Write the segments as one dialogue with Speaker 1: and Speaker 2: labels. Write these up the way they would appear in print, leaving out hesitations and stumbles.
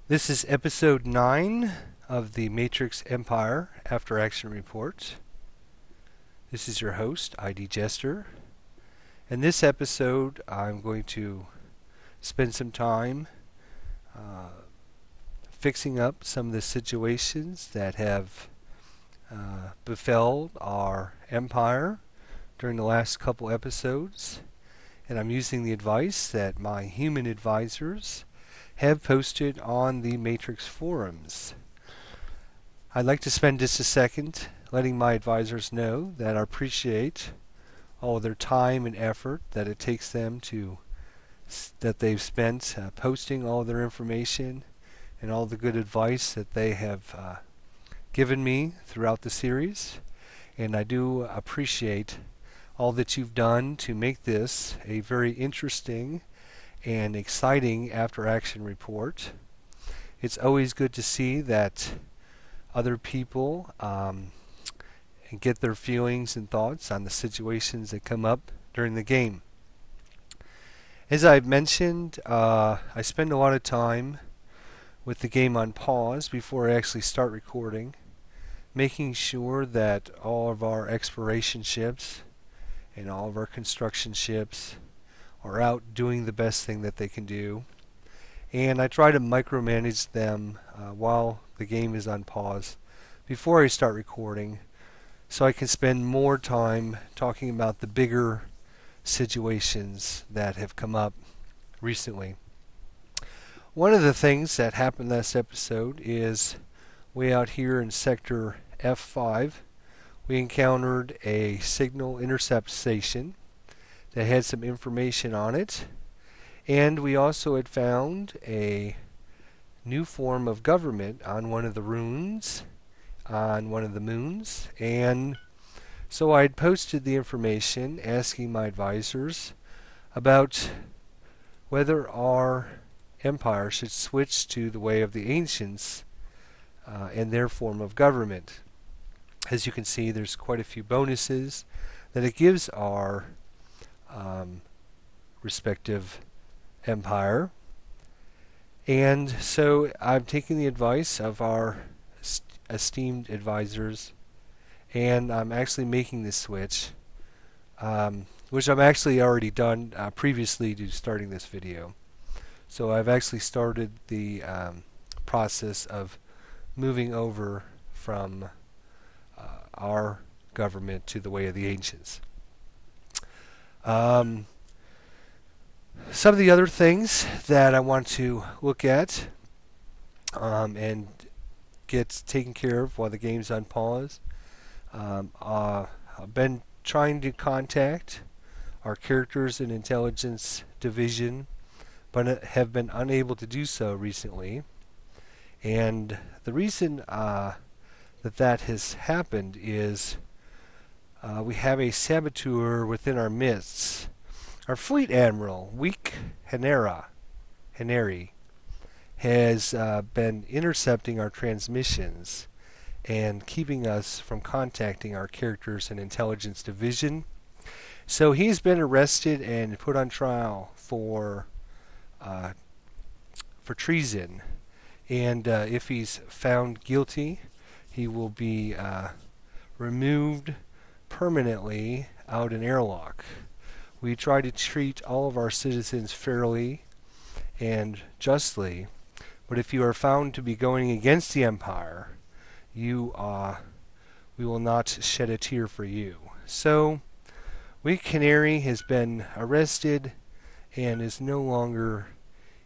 Speaker 1: This is episode 9 of the Matrix Empire After Action Report. This is your host, ID Jester. In this episode, I'm going to spend some time fixing up some of the situations that have befell our empire during the last couple episodes. And I'm using the advice that my human advisors have posted on the Matrix forums. I'd like to spend just a second letting my advisors know that I appreciate all of their time and effort that it takes them that they've spent posting all of their information and all the good advice that they have given me throughout the series. And I do appreciate all that you've done to make this a very interesting and exciting after-action report. It's always good to see that other people get their feelings and thoughts on the situations that come up during the game. As I've mentioned, I spend a lot of time with the game on pause before I actually start recording, making sure that all of our exploration ships and all of our construction ships are out doing the best thing that they can do. And I try to micromanage them while the game is on pause before I start recording, so I can spend more time talking about the bigger situations that have come up recently. One of the things that happened last episode is way out here in sector F5, we encountered a signal intercept station that had some information on it, and we also had found a new form of government on one of the runes on one of the moons. And so I had posted the information asking my advisors about whether our empire should switch to the way of the ancients and their form of government. As you can see, there's quite a few bonuses that it gives our respective empire. And so I'm taking the advice of our esteemed advisors, and I'm actually making this switch, which I'm actually already done previously to starting this video. So I've actually started the process of moving over from our government to the way of the ancients. Some of the other things that I want to look at and get taken care of while the game's on pause. I've been trying to contact our characters in intelligence division, but have been unable to do so recently. And the reason that has happened is we have a saboteur within our midst. Our fleet admiral, Weak Haneri, has been intercepting our transmissions and keeping us from contacting our characters in intelligence division. So he's been arrested and put on trial for treason. And if he's found guilty, he will be removed permanently out an airlock. We try to treat all of our citizens fairly and justly, but if you are found to be going against the Empire, we will not shed a tear for you. So, Weak Canary has been arrested and is no longer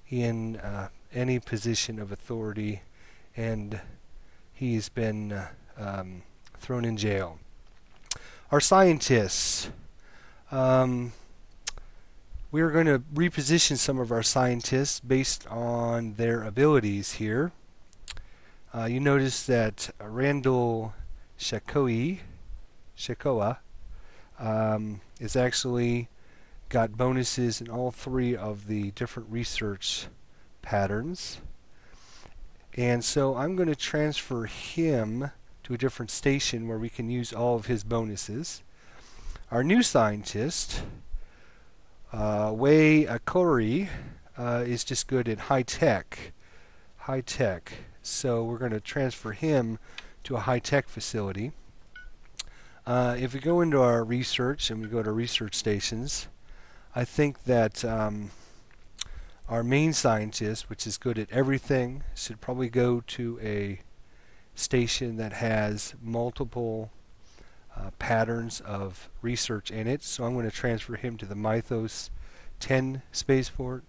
Speaker 1: in any position of authority, and he's been thrown in jail. Our scientists, we are going to reposition some of our scientists based on their abilities here. You notice that Randall Shakoa is actually got bonuses in all three of the different research patterns. And so I'm going to transfer him to a different station where we can use all of his bonuses. Our new scientist, Wei Akori, is just good at high tech high tech. So we're going to transfer him to a high tech facility. If we go into our research and we go to research stations, I think that our main scientist, which is good at everything, should probably go to a station that has multiple patterns of research in it. So I'm going to transfer him to the Mythos 10 spaceport.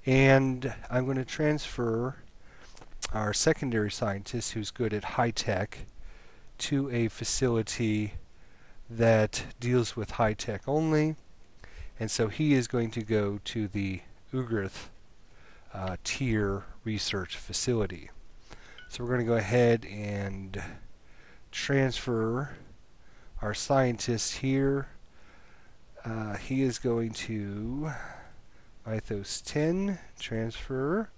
Speaker 1: And I'm going to transfer our secondary scientist, who's good at high tech, to a facility that deals with high tech only. And so he is going to go to the Ugrith tier research facility. So we're going to go ahead and transfer our scientist here. He is going to Mythos 10, transfer,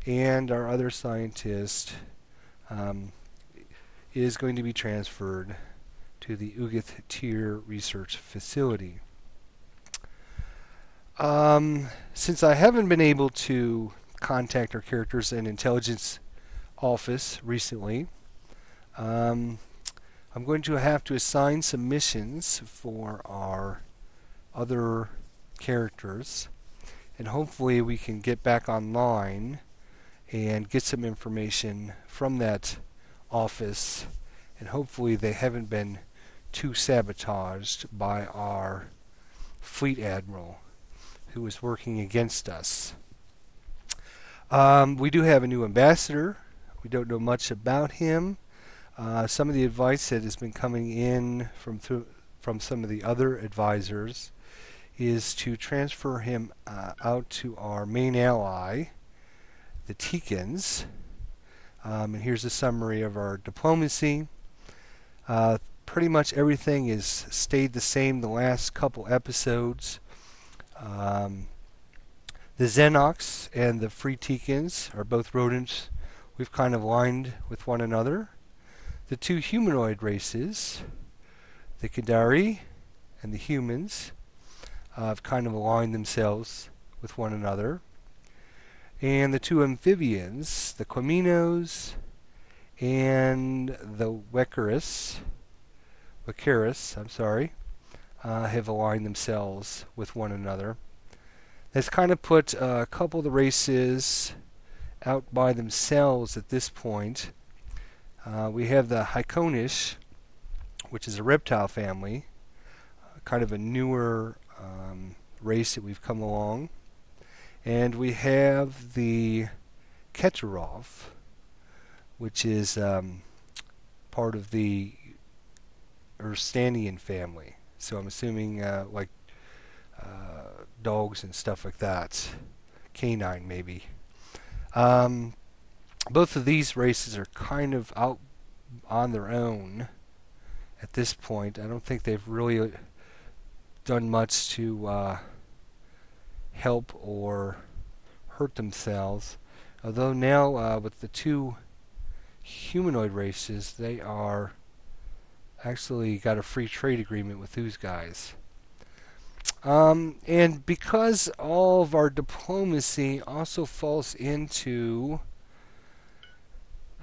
Speaker 1: and our other scientist is going to be transferred to the Ugrith tier research facility. Since I haven't been able to contact our characters in intelligence office recently, I'm going to have to assign some missions for our other characters, and hopefully we can get back online and get some information from that office, and hopefully they haven't been too sabotaged by our fleet admiral who is working against us. We do have a new ambassador. We don't know much about him. Some of the advice that has been coming in from some of the other advisors is to transfer him out to our main ally, the Teekans. And here's a summary of our diplomacy. Pretty much everything has stayed the same the last couple episodes. The Xenox and the Free Teekans are both rodents we've kind of aligned with one another. The two humanoid races, the Kadari and the humans, have kind of aligned themselves with one another. And the two amphibians, the Quaminos and the Wakaris, have aligned themselves with one another. That's kind of put a couple of the races out by themselves at this point. We have the Hyconish, which is a reptile family, kind of a newer race that we've come along. And we have the Keturov, which is part of the Urstanian family. So I'm assuming like dogs and stuff like that. Canine, maybe. Both of these races are kind of out on their own at this point. I don't think they've really done much to help or hurt themselves. Although now with the two humanoid races, they are actually got a free trade agreement with those guys. And because all of our diplomacy also falls into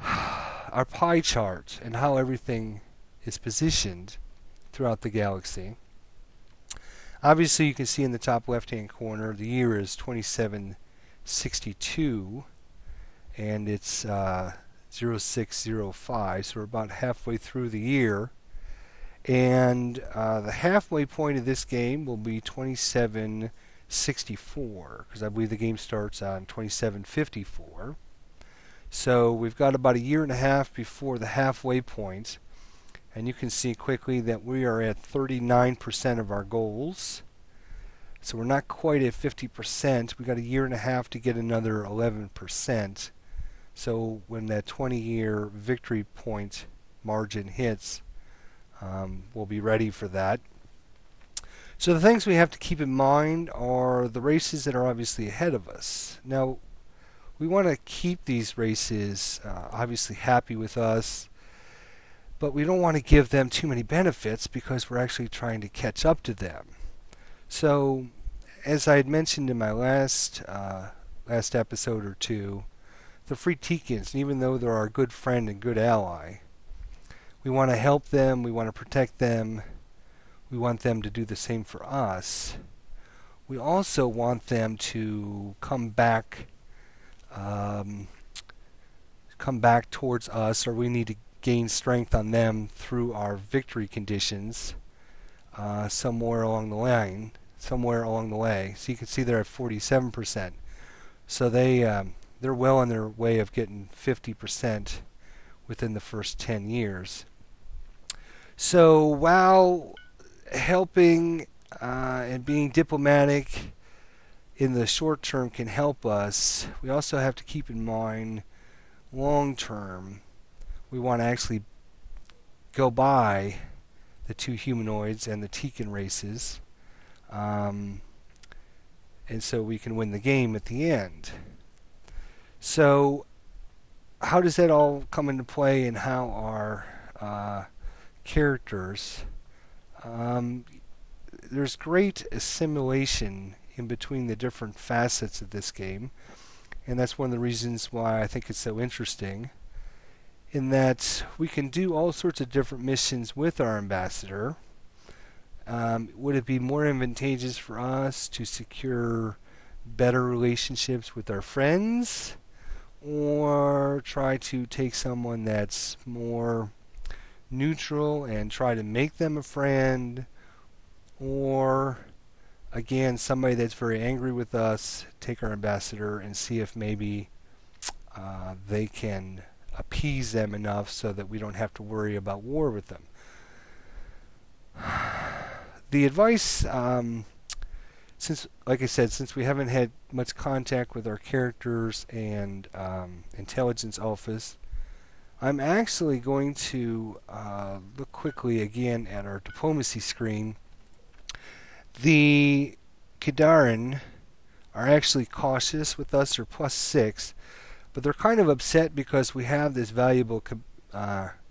Speaker 1: our pie chart and how everything is positioned throughout the galaxy. Obviously, you can see in the top left-hand corner, the year is 2762, and it's 0605, so we're about halfway through the year. And the halfway point of this game will be 2764, because I believe the game starts on 2754. So we've got about a year and a half before the halfway point, and you can see quickly that we are at 39% of our goals. So we're not quite at 50%. We've got a year and a half to get another 11%. So when that 20-year victory point margin hits, we'll be ready for that. So the things we have to keep in mind are the races that are obviously ahead of us. Now, we want to keep these races obviously happy with us, but we don't want to give them too many benefits because we're actually trying to catch up to them. So, as I had mentioned in my last episode or two, the free Tikans, even though they're our good friend and good ally. We want to help them, we want to protect them, we want them to do the same for us. We also want them to come back towards us, or we need to gain strength on them through our victory conditions somewhere along the way. So you can see they're at 47%. So they're well on their way of getting 50% within the first 10 years. So while helping and being diplomatic in the short term can help us, we also have to keep in mind long term we want to actually go by the two humanoids and the Tikan races, and so we can win the game at the end. So how does that all come into play, and how our characters, there's great assimilation in between the different facets of this game, and that's one of the reasons why I think it's so interesting, in that we can do all sorts of different missions with our ambassador. Would it be more advantageous for us to secure better relationships with our friends, or try to take someone that's more neutral and try to make them a friend, or again somebody that's very angry with us, take our ambassador and see if maybe they can appease them enough so that we don't have to worry about war with them. The advice, like I said, since we haven't had much contact with our characters and intelligence office, I'm actually going to look quickly again at our diplomacy screen. The Kadarin are actually cautious with us, or +6, but they're kind of upset because we have this valuable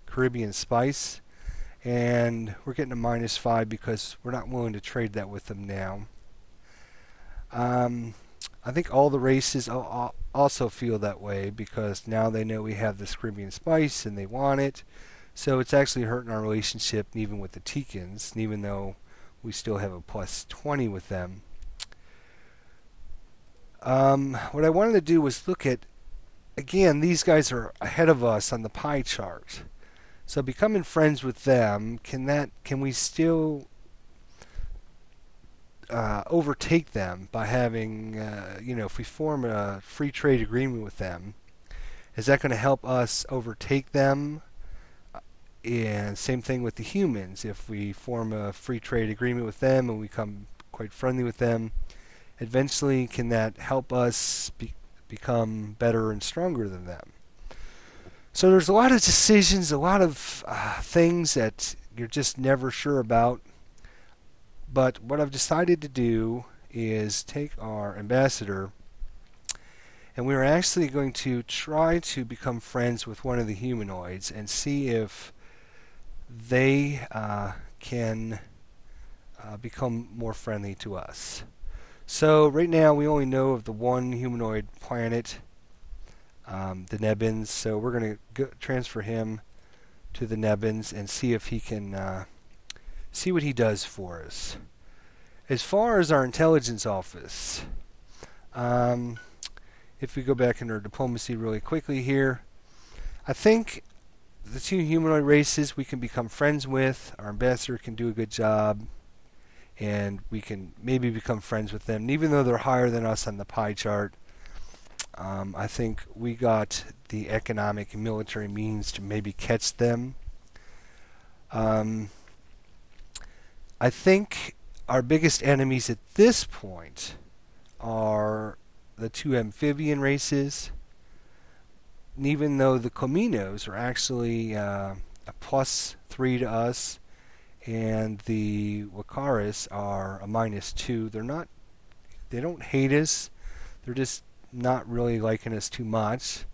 Speaker 1: Caribbean spice, and we're getting a -5 because we're not willing to trade that with them now. I think all the races also feel that way, because now they know we have this Caribbean spice and they want it, so it's actually hurting our relationship even with the Tikans, even though we still have a +20 with them. What I wanted to do was look at, again, these guys are ahead of us on the pie chart. So becoming friends with them, can we still overtake them by having, if we form a free trade agreement with them, is that going to help us overtake them? And same thing with the humans. If we form a free trade agreement with them and we become quite friendly with them, eventually can that help us become better and stronger than them? So there's a lot of decisions, a lot of things that you're just never sure about. But what I've decided to do is take our ambassador, and we're actually going to try to become friends with one of the humanoids and see if they can become more friendly to us. So right now we only know of the one humanoid planet, the Nebans, so we're going to transfer him to the Nebans and see if he can see what he does for us. As far as our intelligence office, if we go back into our diplomacy really quickly here, I think the two humanoid races we can become friends with. Our ambassador can do a good job, and we can maybe become friends with them. And even though they're higher than us on the pie chart, I think we got the economic and military means to maybe catch them. I think our biggest enemies at this point are the two amphibian races. And even though the Cominos are actually a +3 to us, and the Wakaris are a -2, they don't hate us, they're just not really liking us too much.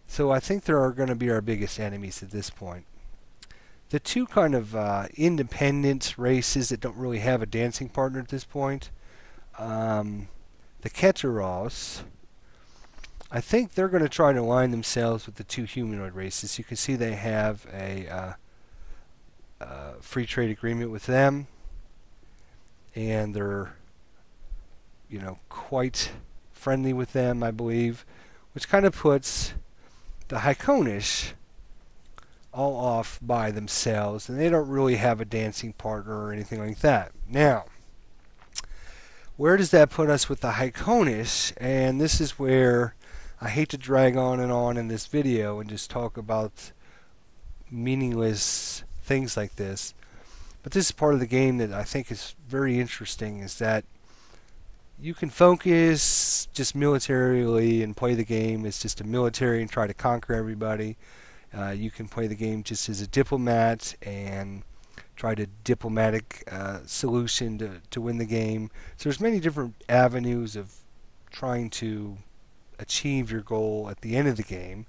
Speaker 1: So I think they are going to be our biggest enemies at this point. The two kind of independent races that don't really have a dancing partner at this point, the Keteros, I think they're going to try to align themselves with the two humanoid races. You can see they have a free trade agreement with them, and they're, quite friendly with them, I believe, which kind of puts the Haikonish all off by themselves, and they don't really have a dancing partner or anything like that. Now, where does that put us with the Haikonish? And this is where I hate to drag on and on in this video and just talk about meaningless things like this. But this is part of the game that I think is very interesting, is that you can focus just militarily and play the game as just a military and try to conquer everybody. You can play the game just as a diplomat and try to diplomatic solution to win the game. So there's many different avenues of trying to achieve your goal at the end of the game.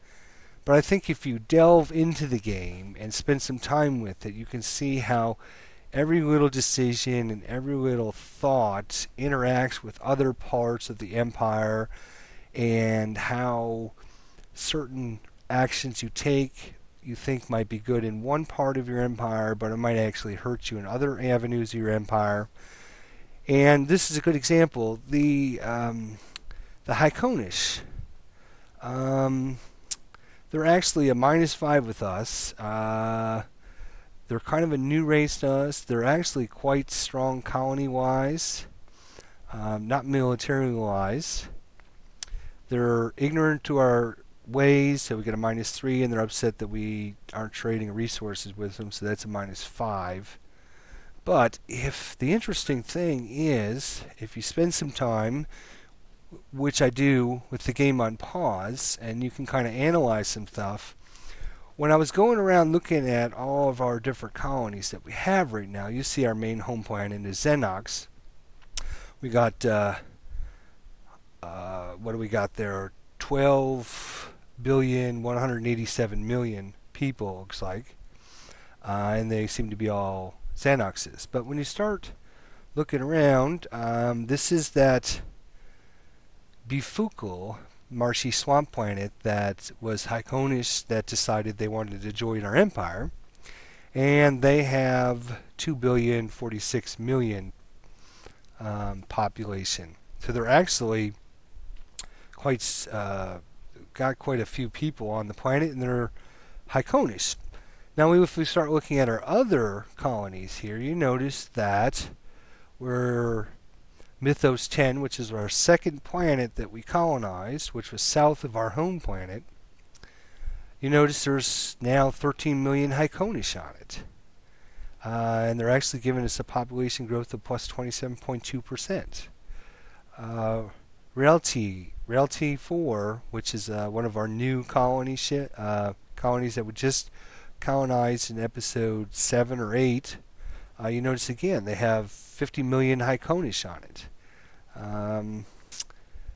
Speaker 1: But I think if you delve into the game and spend some time with it, you can see how every little decision and every little thought interacts with other parts of the empire, and how certain actions you take you think might be good in one part of your empire, but it might actually hurt you in other avenues of your empire. And this is a good example. The Haikonish, they're actually a -5 with us. They're kind of a new race to us. They're actually quite strong colony-wise, not military-wise. They're ignorant to our ways, so we get a -3, and they're upset that we aren't trading resources with them, so that's a -5. But if the interesting thing is, if you spend some time, which I do with the game on pause, and you can kind of analyze some stuff, when I was going around looking at all of our different colonies that we have right now, you see our main home planet is Xenox. We got, what do we got there? 12,187,000,000 people, looks like. And they seem to be all Xenoxes. But when you start looking around, this is that Bifukal marshy swamp planet that was Haikonish that decided they wanted to join our empire. And they have 2,046,000,000 population. So they're actually quite got quite a few people on the planet, and they're Haikonish. Now, if we start looking at our other colonies here, you notice that we're Mythos 10, which is our second planet that we colonized, which was south of our home planet. You notice there's now 13 million Haikonish on it. And they're actually giving us a population growth of plus 27.2%. Realty 4, which is one of our new colonies that we just colonized in episode 7 or 8, you notice again they have 50 million Haikonish on it.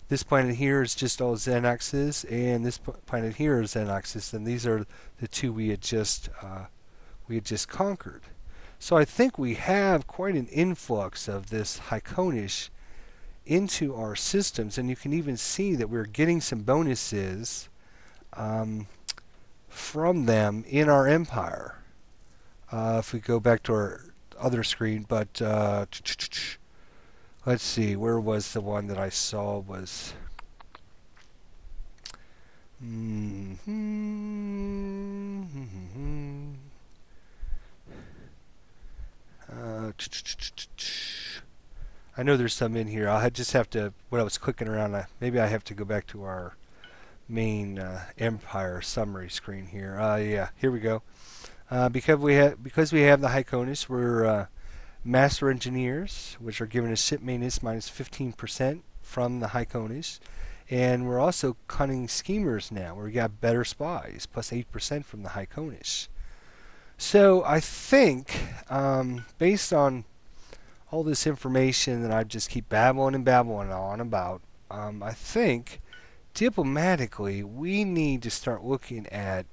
Speaker 1: This planet here is just all Xenoxes, and this planet here is Xenoxes, and these are the two we had just conquered. So I think we have quite an influx of this Haikonish into our systems, and you can even see that we're getting some bonuses from them in our empire. If we go back to our other screen, but let's see, where was the one that I saw was I know there's some in here. I'll just have to, when I was clicking around, maybe I have to go back to our main empire summary screen here. Yeah, here we go. Because we have the Haikonish, we're master engineers, which are giving us ship maintenance minus 15% from the Haikonish, and we're also cunning schemers now. We got better spies, plus 8% from the Haikonish. So I think, based on all this information that I just keep babbling and babbling on about, I think diplomatically we need to start looking at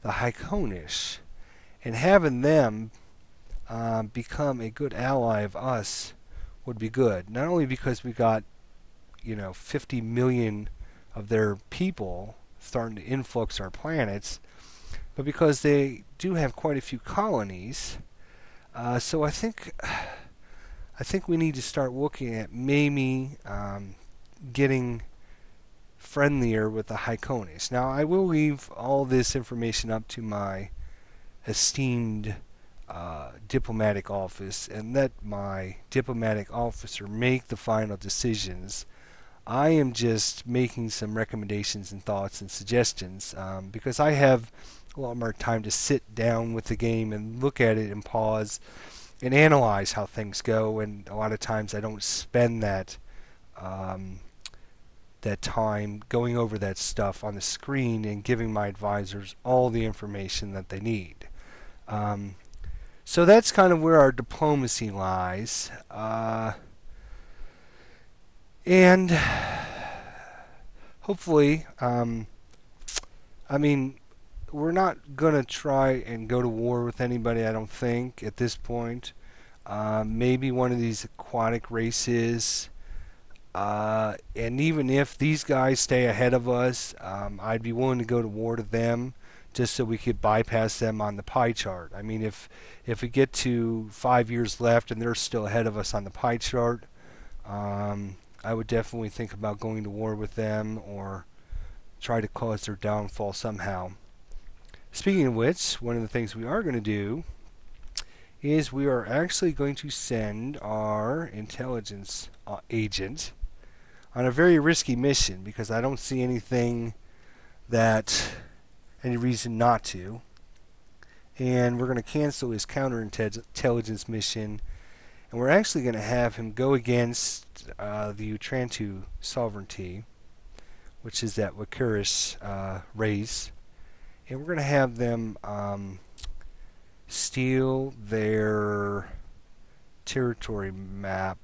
Speaker 1: the Haikonish and having them become a good ally of us would be good. Not only because we got 50 million of their people starting to influx our planets, but because they do have quite a few colonies. So I think we need to start looking at maybe getting friendlier with the Hycones. Now, I will leave all this information up to my esteemed diplomatic office and let my diplomatic officer make the final decisions. I am just making some recommendations and thoughts and suggestions because I have a lot more time to sit down with the game and look at it and pause and analyze how things go. And a lot of times I don't spend that time going over that stuff on the screen and giving my advisors all the information that they need. So that's kind of where our diplomacy lies. And hopefully, I mean, we're not going to try and go to war with anybody, I don't think, at this point. Maybe one of these aquatic races. And even if these guys stay ahead of us, I'd be willing to go to war to them just so we could bypass them on the pie chart. I mean, if we get to 5 years left and they're still ahead of us on the pie chart, I would definitely think about going to war with them or try to cause their downfall somehow. Speaking of which, one of the things we are going to do is we are actually going to send our intelligence agent on a very risky mission because I don't see any reason not to. And we're going to cancel his counterintelligence mission, and we're actually going to have him go against the Utrantu sovereignty, which is that Wakurish race, and we're going to have them steal their territory map.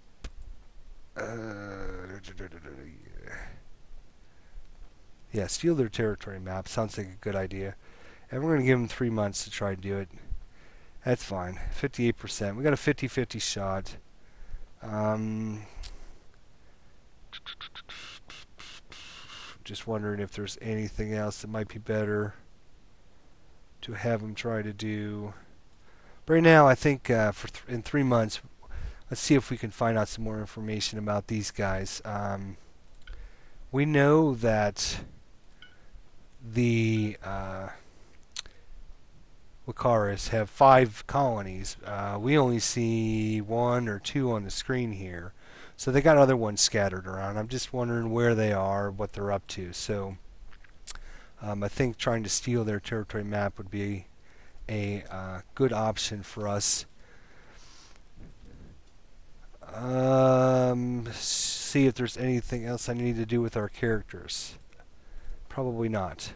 Speaker 1: Yeah, steal their territory map. Sounds like a good idea. And we're going to give them 3 months to try to do it. That's fine. 58%. We got a 50-50 shot. Just wondering if there's anything else that might be better to have them try to do. But right now, I think in 3 months, let's see if we can find out some more information about these guys. We know that the Wakaris have 5 colonies. We only see 1 or 2 on the screen here. So they got other ones scattered around. I'm just wondering where they are, what they're up to. So I think trying to steal their territory map would be a good option for us. See if there's anything else I need to do with our characters. Probably not.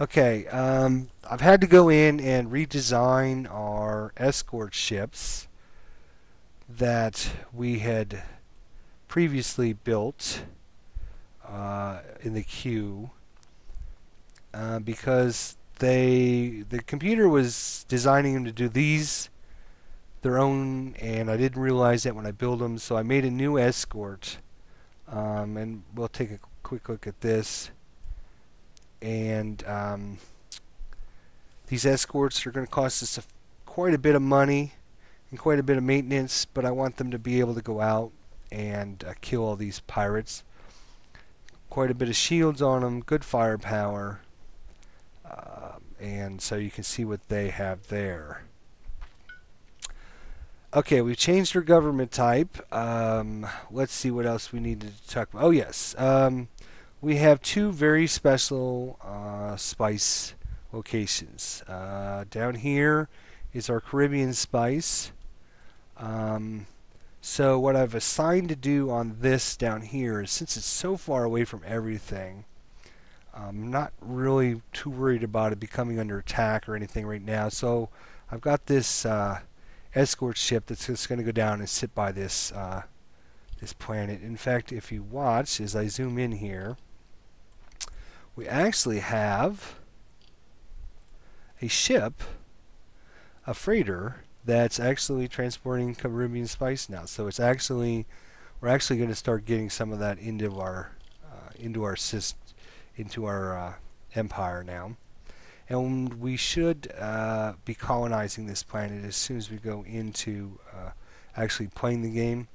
Speaker 1: Okay, I've had to go in and redesign our escort ships that we had previously built in the queue because the computer was designing them to do their own, and I didn't realize that when I built them, so I made a new escort, and we'll take a quick look at this. And these escorts are going to cost us quite a bit of money and quite a bit of maintenance, but I want them to be able to go out and kill all these pirates. Quite a bit of shields on them, good firepower, and so you can see what they have there. Okay, we've changed our government type. Let's see what else we need to talk about. Oh yes, we have 2 very special spice locations. Down here is our Caribbean spice. So what I've assigned to do on this down here is, since it's so far away from everything, I'm not really too worried about it becoming under attack or anything right now. So I've got this escort ship that's just going to go down and sit by this planet. In fact, if you watch as I zoom in here, we actually have a ship, a freighter, that's actually transporting Caribbean spice now. So we're actually going to start getting some of that into into our empire now, and we should be colonizing this planet as soon as we go into actually playing the game.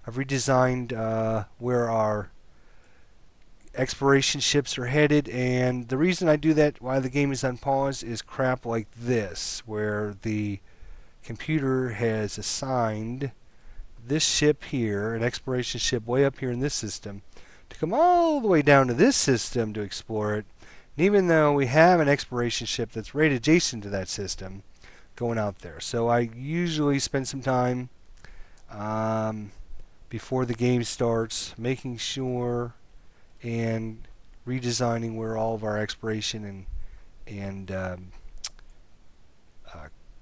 Speaker 1: I've redesigned where our exploration ships are headed, and the reason I do that while the game is on pause is crap like this, where the computer has assigned this ship here, an exploration ship way up here in this system, to come all the way down to this system to explore it. And even though we have an exploration ship that's right adjacent to that system going out there. So I usually spend some time before the game starts making sure and redesigning where all of our exploration and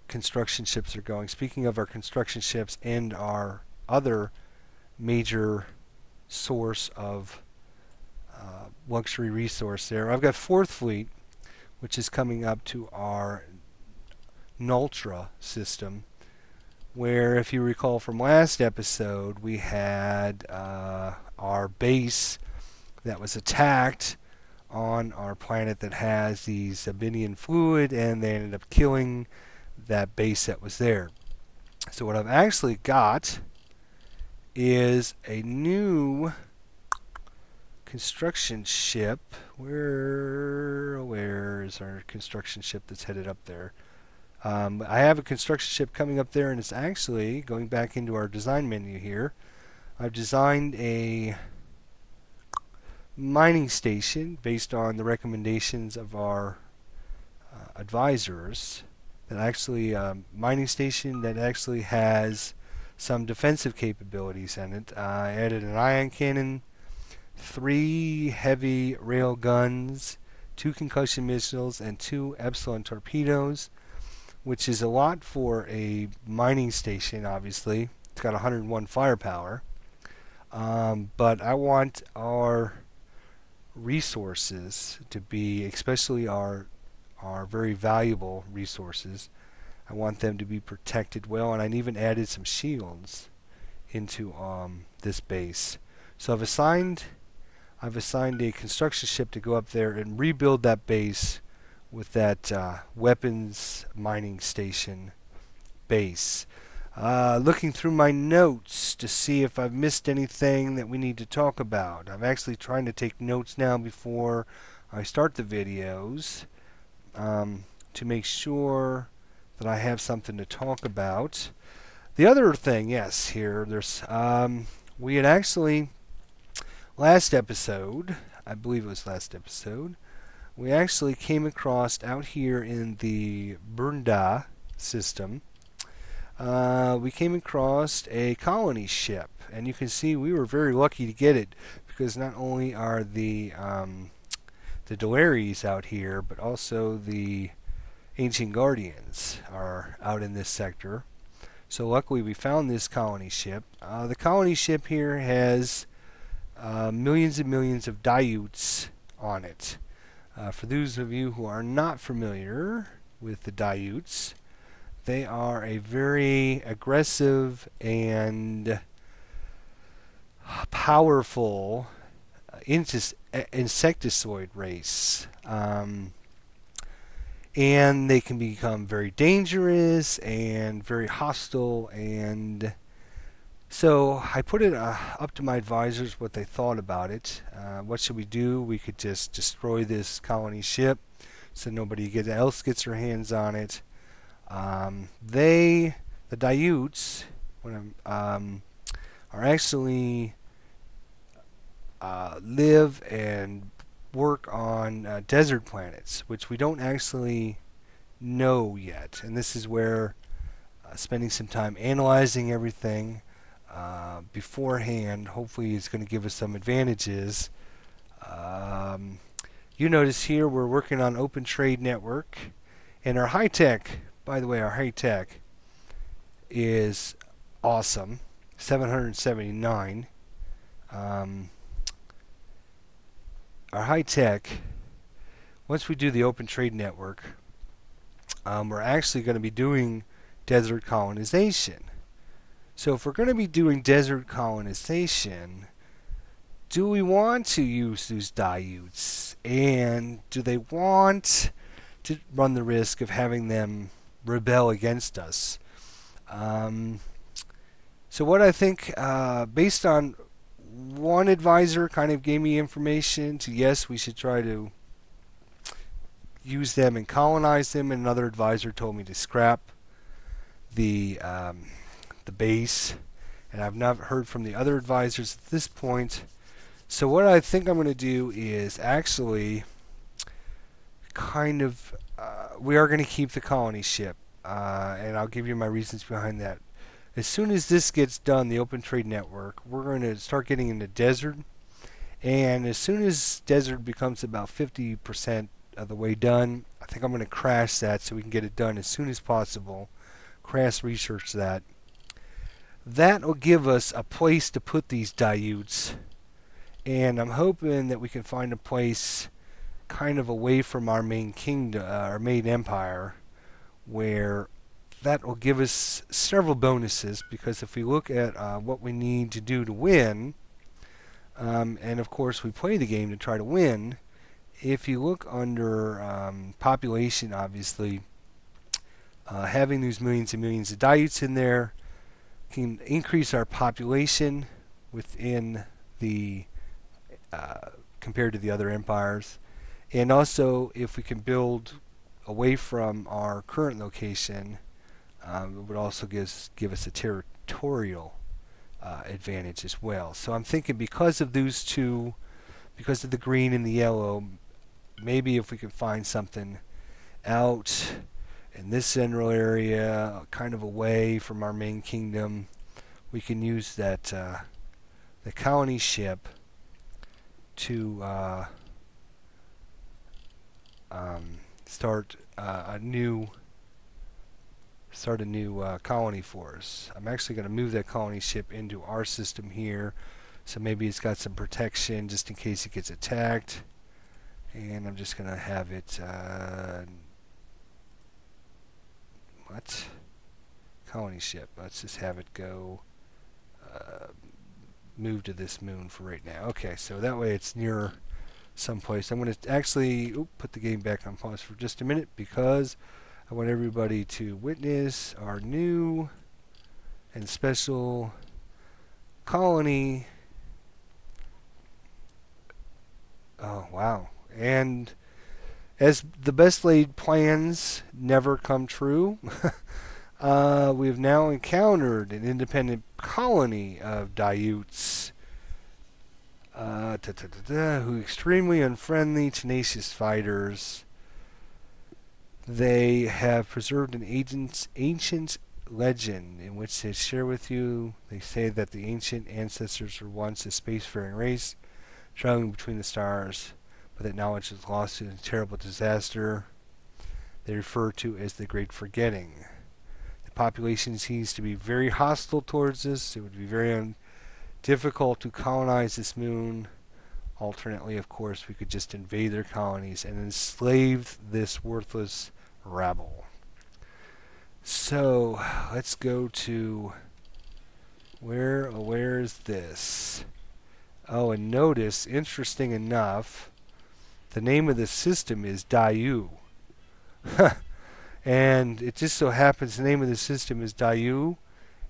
Speaker 1: construction ships are going. Speaking of our construction ships and our other major source of luxury resource there, I've got 4th Fleet, which is coming up to our Nultra system, where, if you recall from last episode, we had our base that was attacked on our planet that has the Zabinian fluid, and they ended up killing that base that was there. So what I've actually got is a new construction ship. Where is our construction ship that's headed up there? I have a construction ship coming up there, and it's actually going back into our design menu here. I've designed a mining station based on the recommendations of our advisors. That actually mining station that actually has some defensive capabilities in it. I added an ion cannon, 3 heavy rail guns, 2 concussion missiles, and 2 Epsilon torpedoes, which is a lot for a mining station. Obviously, it's got 101 firepower, but I want our resources to be, especially our very valuable resources, I want them to be protected well, and I even added some shields into this base. So I've assigned a construction ship to go up there and rebuild that base with that weapons mining station base. Looking through my notes to see if I've missed anything that we need to talk about. I'm actually trying to take notes now before I start the videos, to make sure that I have something to talk about. The other thing, yes, here, we had actually, last episode, I believe it was last episode, we actually came across out here in the Burnda system, we came across a colony ship, and you can see we were very lucky to get it, because not only are the Delaries out here, but also the Ancient Guardians are out in this sector. So luckily we found this colony ship. The colony ship here has millions and millions of Daiuts on it. For those of you who are not familiar with the Daiuts, they are a very aggressive and powerful insectoid race, and they can become very dangerous and very hostile, and so I put it up to my advisors what they thought about it. What should we do? We could just destroy this colony ship so nobody else gets their hands on it. The Daiuts are actually live and work on desert planets, which we don't actually know yet. And this is where spending some time analyzing everything beforehand hopefully is going to give us some advantages. You notice here we're working on Open Trade Network, and our high tech, by the way, our high tech is awesome, 779. Our high tech, once we do the Open Trade Network, we're actually going to be doing desert colonization. So if we're going to be doing desert colonization, do we want to use these Daiutes? And do they want to run the risk of having them rebel against us? So what I think, based on one advisor kind of gave me information to yes, we should try to use them and colonize them, and another advisor told me to scrap the base, and I've not heard from the other advisors at this point. So what I think I'm going to do is actually kind of we are going to keep the colony ship, and I'll give you my reasons behind that. As soon as this gets done, the Open Trade Network, we're going to start getting into desert, and as soon as desert becomes about 50% of the way done, I think I'm going to crash that so we can get it done as soon as possible. Crash research that. That will give us a place to put these Daiutes, and I'm hoping that we can find a place kind of away from our main kingdom, our main empire, where that will give us several bonuses, because if we look at what we need to do to win, and of course we play the game to try to win, if you look under population, obviously, having these millions and millions of Daiutes in there can increase our population within the compared to the other empires. And also, if we can build away from our current location, it would also give us a territorial advantage as well. So I'm thinking, because of those two, because of the green and the yellow, maybe if we could find something out in this central area, kind of away from our main kingdom, we can use that the colony ship to start a new colony for us. I'm actually going to move that colony ship into our system here, so maybe it's got some protection just in case it gets attacked. And I'm just going to have it what? Colony ship. Let's just have it go move to this moon for right now. Okay, so that way it's near someplace. I'm going to actually put the game back on pause for just a minute, because I want everybody to witness our new and special colony. Oh, wow. And as the best laid plans never come true, we have now encountered an independent colony of Daiutes, who are extremely unfriendly, tenacious fighters. They have preserved an ancient legend in which they share with you. They say that the ancient ancestors were once a spacefaring race traveling between the stars, but that knowledge is lost in a terrible disaster they refer to as the Great Forgetting. The population seems to be very hostile towards us. It would be very difficult to colonize this moon. Alternately, of course, we could just invade their colonies and enslave this worthless rabble. So let's go to where is this? Oh, and notice, interesting enough, the name of the system is Daiu. And it just so happens the name of the system is Daiu,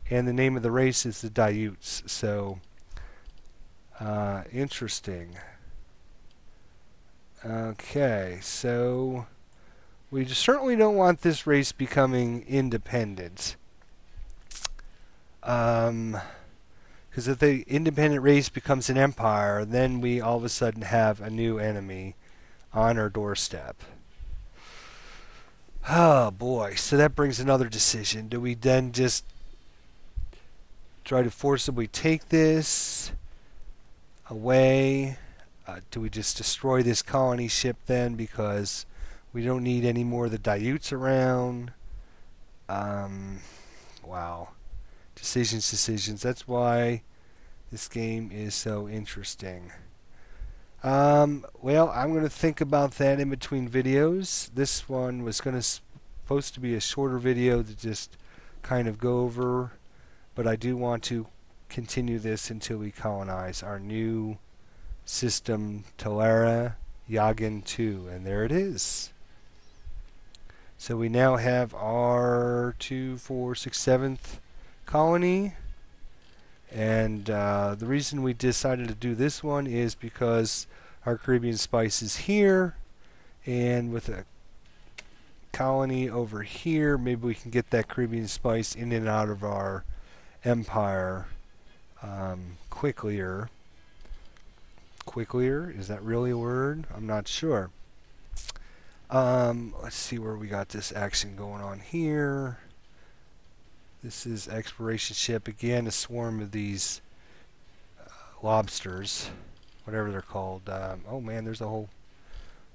Speaker 1: and the name of the race is the Daiutes. So, interesting. Okay, so we certainly don't want this race becoming independent. Because if the independent race becomes an empire, then we all of a sudden have a new enemy on our doorstep. Oh boy, so that brings another decision. Do we then just try to forcibly take this away? Do we just destroy this colony ship then, because we don't need any more of the Daiutes around? Wow. Decisions. That's why this game is so interesting. Well, I'm going to think about that in between videos. This one was supposed to be a shorter video to just kind of go over, but I do want to continue this until we colonize our new system Talara Yagin 2, and there it is. So we now have our 2, 4, 6, 7th colony, and the reason we decided to do this one is because our Caribbean spice is here, and with a colony over here, maybe we can get that Caribbean spice in and out of our empire quicklier. Quicklier? Is that really a word? I'm not sure. Let's see where we got this action going on here. This is exploration ship. Again, a swarm of these lobsters, whatever they're called. Oh man, there's a whole...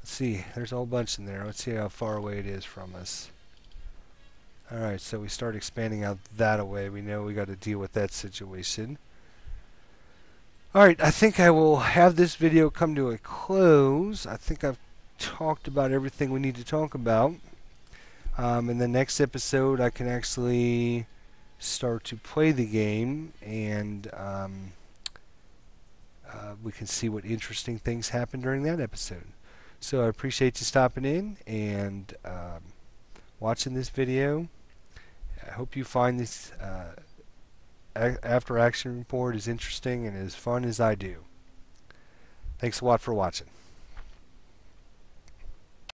Speaker 1: Let's see, there's a whole bunch in there. Let's see how far away it is from us. Alright, so we start expanding out that away. We know we got to deal with that situation. Alright, I think I will have this video come to a close. I think I've talked about everything we need to talk about. In the next episode, I can actually start to play the game, and we can see what interesting things happen during that episode. So I appreciate you stopping in and watching this video. I hope you find this after action report as interesting and as fun as I do. Thanks a lot for watching.